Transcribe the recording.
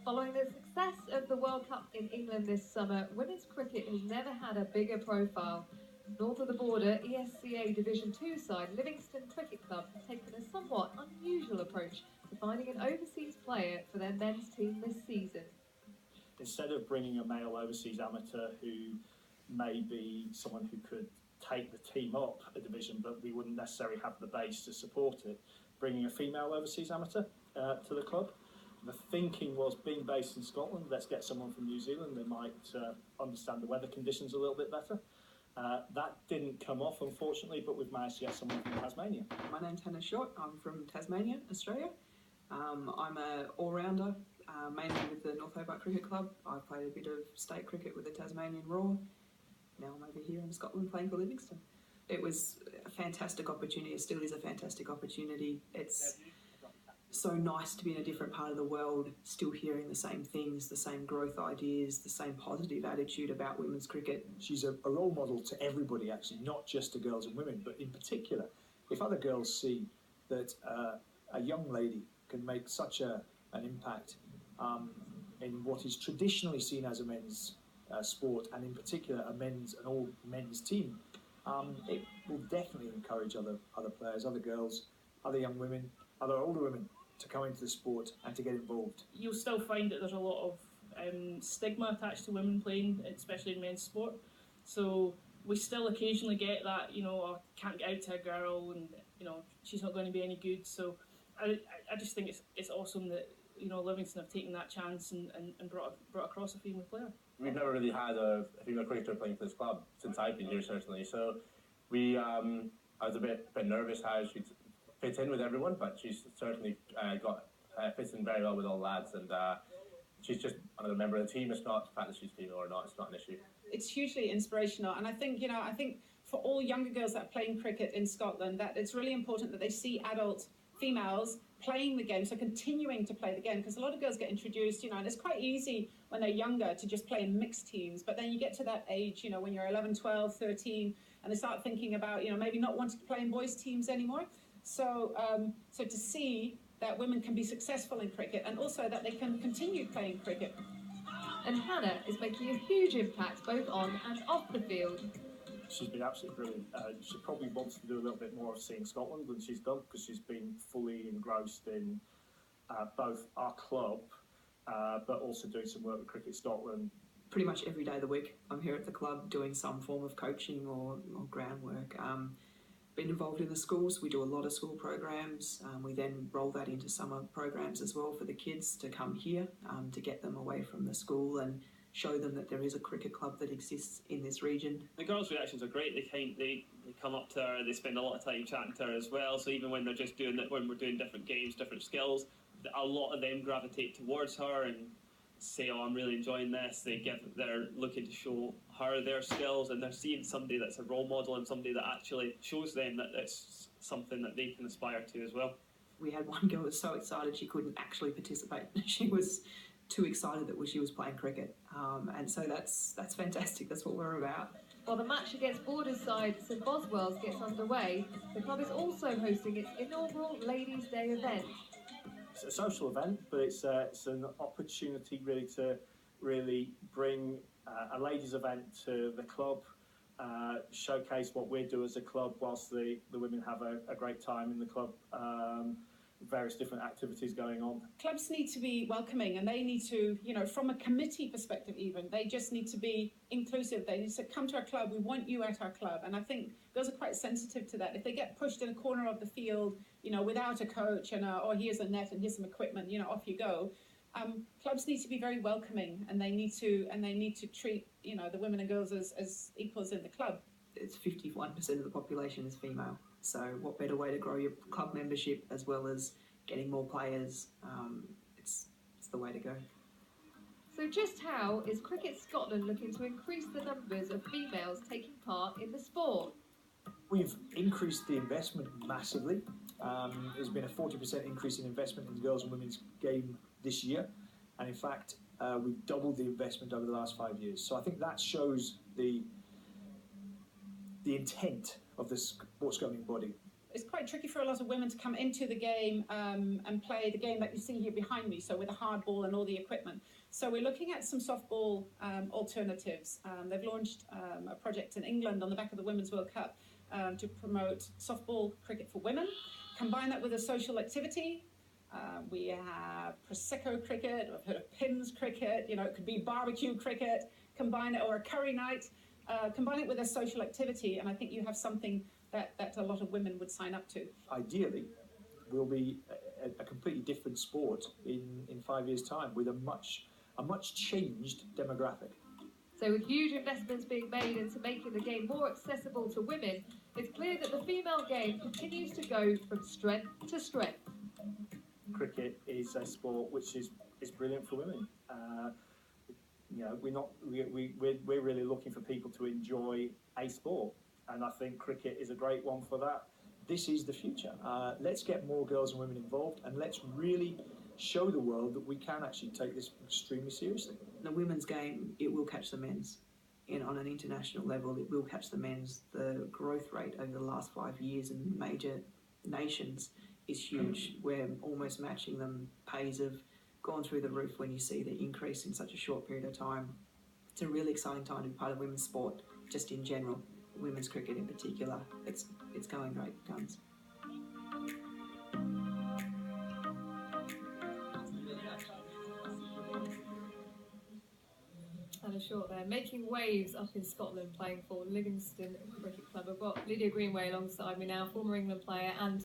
Following the success of the World Cup in England this summer, women's cricket has never had a bigger profile. North of the border, ESCA Division 2 side Livingston Cricket Club has taken a somewhat unusual approach to finding an overseas player for their men's team this season. Instead of bringing a male overseas amateur who may be someone who could take the team up a division, but we wouldn't necessarily have the base to support it, bringing a female overseas amateur to the club. The thinking was, being based in Scotland, let's get someone from New Zealand. They might understand the weather conditions a little bit better. That didn't come off, unfortunately, but we've managed to get someone from Tasmania. My name's Hannah Short. I'm from Tasmania, Australia. I'm an all-rounder, mainly with the North Hobart Cricket Club. I've played a bit of state cricket with the Tasmanian Roar. Now I'm over here in Scotland playing for Livingston. It was a fantastic opportunity. It still is a fantastic opportunity. It's so nice to be in a different part of the world, still hearing the same things, the same growth ideas, the same positive attitude about women's cricket. She's a role model to everybody, actually, not just to girls and women, but in particular, if other girls see that a young lady can make such an impact in what is traditionally seen as a men's sport, and in particular an all men's team, it will definitely encourage other players, other girls, other young women, other older women to come into the sport and to get involved. You'll still find that there's a lot of stigma attached to women playing, especially in men's sport. So we still occasionally get that, I can't get out to a girl and, she's not going to be any good. So I just think it's awesome that, Livingston have taken that chance and brought across a female player. We've never really had a female cricketer playing for this club since I've been here, certainly. So I was a bit nervous how she'd fit in with everyone, but she's certainly fits in very well with all the lads, and she's just another member of the team. It's not the fact that she's female or not; it's not an issue. It's hugely inspirational, and I think for all younger girls that are playing cricket in Scotland, that it's really important that they see adult females playing the game, so continuing to play the game, because a lot of girls get introduced, and it's quite easy when they're younger to just play in mixed teams, but then you get to that age, when you're 11, 12, 13, and they start thinking about, maybe not wanting to play in boys' teams anymore. So to see that women can be successful in cricket, and also that they can continue playing cricket. And Hannah is making a huge impact both on and off the field. She's been absolutely brilliant. She probably wants to do a little bit more of seeing Scotland than she's done, because she's been fully engrossed in both our club, but also doing some work with Cricket Scotland. Pretty much every day of the week I'm here at the club doing some form of coaching or groundwork. Been involved in the schools. We do a lot of school programs. We then roll that into summer programs as well for the kids to come here, to get them away from the school and show them that there is a cricket club that exists in this region. The girls' reactions are great. They come up to her, they spend a lot of time chatting to her as well. So even when they're just doing it, when we're doing different games, different skills, a lot of them gravitate towards her and say, "Oh, I'm really enjoying this." They're looking to show her their skills, and they're seeing somebody that's a role model and somebody that actually shows them that it's something that they can aspire to as well. We had one girl who was so excited she couldn't actually participate. She was too excited that she was playing cricket, and so that's fantastic. That's what we're about. While the match against Borders side St Boswell's gets underway, the club is also hosting its inaugural Ladies' Day event. It's a social event, but it's an opportunity really to bring a ladies' event to the club, showcase what we do as a club, whilst the women have a great time in the club. Various different activities going on. Clubs need to be welcoming, and they need to, from a committee perspective even, they just need to be inclusive. They need to come to our club, we want you at our club. And I think girls are quite sensitive to that. If they get pushed in a corner of the field, without a coach and here's a net and here's some equipment, off you go. Clubs need to be very welcoming, and they need to treat, the women and girls as equals in the club. It's 51% of the population is female. So what better way to grow your club membership as well as getting more players? It's the way to go. So just how is Cricket Scotland looking to increase the numbers of females taking part in the sport? We've increased the investment massively. There's been a 40% increase in investment in the girls and women's game this year. And in fact, we've doubled the investment over the last 5 years. So I think that shows the intent of the sports governing body. it's quite tricky for a lot of women to come into the game and play the game that you see here behind me, so with a hard ball and all the equipment. So we're looking at some softball alternatives. They've launched a project in England on the back of the Women's World Cup to promote softball cricket for women. Combine that with a social activity. We have Prosecco cricket, I've heard of Pims cricket, you know, it could be barbecue cricket, combine it, or a curry night, combine it with a social activity, and I think you have something that a lot of women would sign up to. Ideally, will be a completely different sport in 5 years' time with a much changed demographic. So with huge investments being made into making the game more accessible to women, it's clear that the female game continues to go from strength to strength. Cricket is a sport which is brilliant for women. You know, we're really looking for people to enjoy a sport, and I think cricket is a great one for that. This is the future. Let's get more girls and women involved, and let's really show the world that we can actually take this extremely seriously. The women's game, it will catch the men's. On an international level, it will catch the men's. The growth rate over the last 5 years in major nations is huge. We're almost matching them. Pays have gone through the roof when you see the increase in such a short period of time. It's a really exciting time to be part of women's sport, just in general. Women's cricket in particular. It's going great guns. And a short there, making waves up in Scotland, playing for Livingston Cricket Club. I've got Lydia Greenway alongside me now, former England player and